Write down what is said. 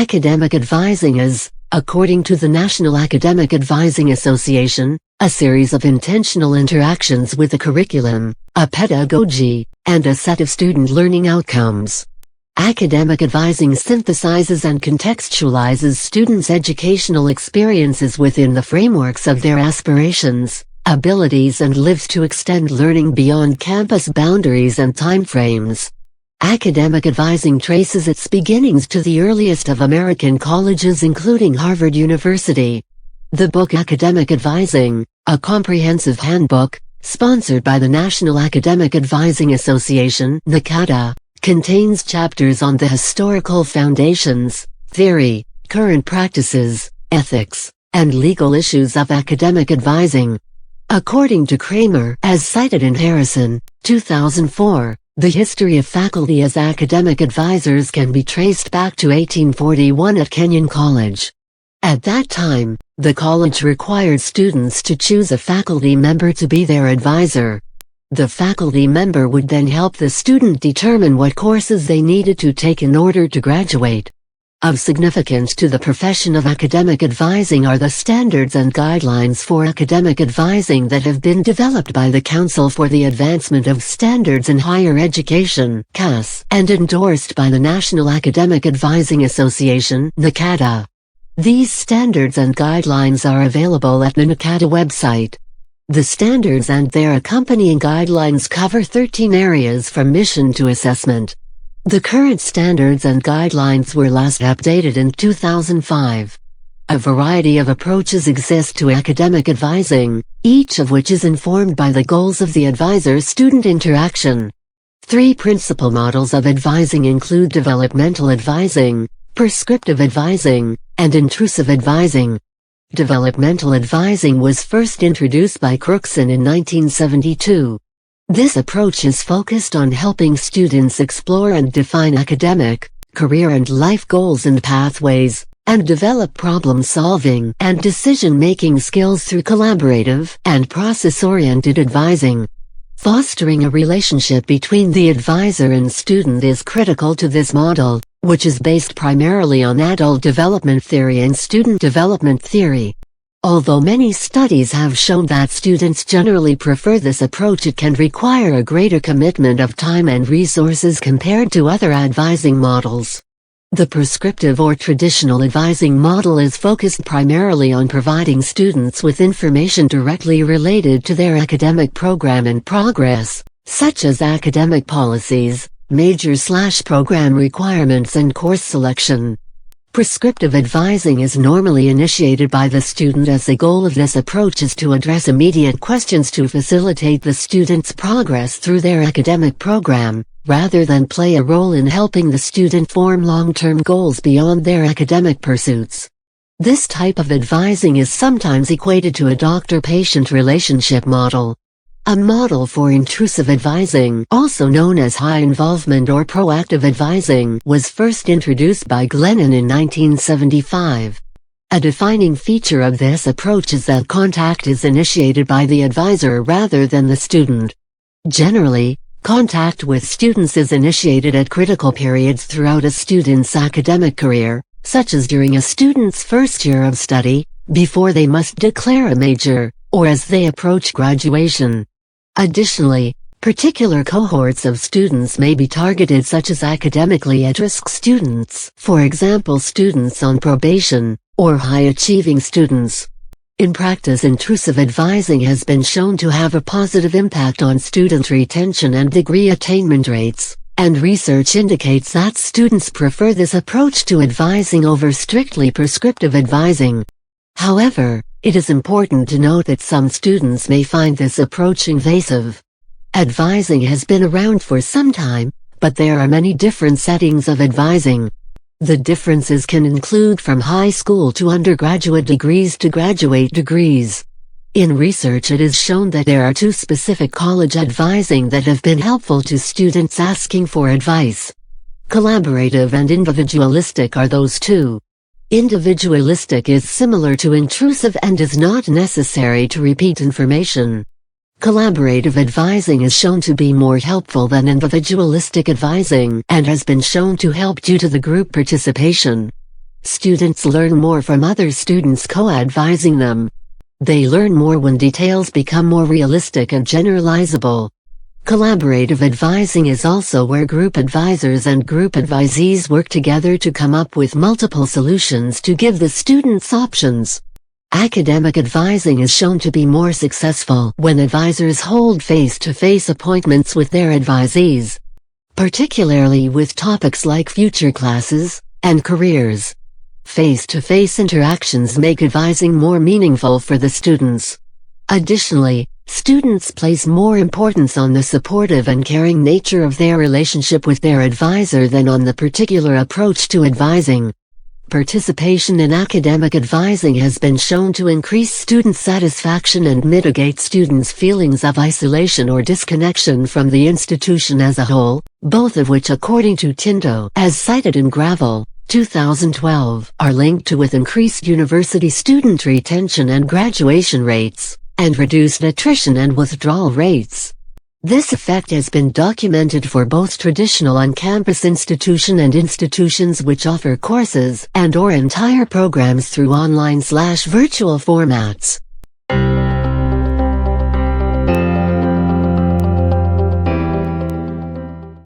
Academic advising is, according to the National Academic Advising Association, a series of intentional interactions with a curriculum, a pedagogy, and a set of student learning outcomes. Academic advising synthesizes and contextualizes students' educational experiences within the frameworks of their aspirations, abilities, and lives to extend learning beyond campus boundaries and timeframes. Academic advising traces its beginnings to the earliest of American colleges, including Harvard University. The book Academic Advising, a comprehensive handbook, sponsored by the National Academic Advising Association (NACADA), contains chapters on the historical foundations, theory, current practices, ethics, and legal issues of academic advising. According to Kramer, as cited in Harrison, 2004, the history of faculty as academic advisors can be traced back to 1841 at Kenyon College. At that time, the college required students to choose a faculty member to be their advisor. The faculty member would then help the student determine what courses they needed to take in order to graduate. Of significance to the profession of academic advising are the standards and guidelines for academic advising that have been developed by the Council for the Advancement of Standards in Higher Education (CAS) and endorsed by the National Academic Advising Association (NACADA). These standards and guidelines are available at the NACADA website. The standards and their accompanying guidelines cover 13 areas from mission to assessment. The current standards and guidelines were last updated in 2005. A variety of approaches exist to academic advising, each of which is informed by the goals of the advisor-student interaction. 3 principal models of advising include developmental advising, prescriptive advising, and intrusive advising. Developmental advising was first introduced by Crookston in 1972. This approach is focused on helping students explore and define academic, career and life goals and pathways, and develop problem-solving and decision-making skills through collaborative and process-oriented advising. Fostering a relationship between the advisor and student is critical to this model, which is based primarily on adult development theory and student development theory. Although many studies have shown that students generally prefer this approach, it can require a greater commitment of time and resources compared to other advising models. The prescriptive or traditional advising model is focused primarily on providing students with information directly related to their academic program and progress, such as academic policies, major/program requirements and course selection. Prescriptive advising is normally initiated by the student, as the goal of this approach is to address immediate questions to facilitate the student's progress through their academic program, rather than play a role in helping the student form long-term goals beyond their academic pursuits. This type of advising is sometimes equated to a doctor-patient relationship model. A model for intrusive advising, also known as high involvement or proactive advising, was first introduced by Glennon in 1975. A defining feature of this approach is that contact is initiated by the advisor rather than the student. Generally, contact with students is initiated at critical periods throughout a student's academic career, such as during a student's first year of study, before they must declare a major, or as they approach graduation. Additionally, particular cohorts of students may be targeted, such as academically at-risk students, for example students on probation, or high-achieving students. In practice, intrusive advising has been shown to have a positive impact on student retention and degree attainment rates, and research indicates that students prefer this approach to advising over strictly prescriptive advising. However, it is important to note that some students may find this approach invasive. Advising has been around for some time, but there are many different settings of advising. The differences can include from high school to undergraduate degrees to graduate degrees. In research, it is shown that there are 2 specific college advising that have been helpful to students asking for advice. Collaborative and individualistic are those 2. Individualistic is similar to intrusive and is not necessary to repeat information. Collaborative advising is shown to be more helpful than individualistic advising and has been shown to help due to the group participation. Students learn more from other students co-advising them. They learn more when details become more realistic and generalizable. Collaborative advising is also where group advisors and group advisees work together to come up with multiple solutions to give the students options. Academic advising is shown to be more successful when advisors hold face-to-face appointments with their advisees, particularly with topics like future classes and careers. Face-to-face interactions make advising more meaningful for the students. Additionally, students place more importance on the supportive and caring nature of their relationship with their advisor than on the particular approach to advising. Participation in academic advising has been shown to increase student satisfaction and mitigate students' feelings of isolation or disconnection from the institution as a whole, both of which, according to Tinto, as cited in Gravel, 2012, are linked to with increased university student retention and graduation rates, and reduced attrition and withdrawal rates. This effect has been documented for both traditional on-campus institutions and institutions which offer courses and/or entire programs through online/virtual formats.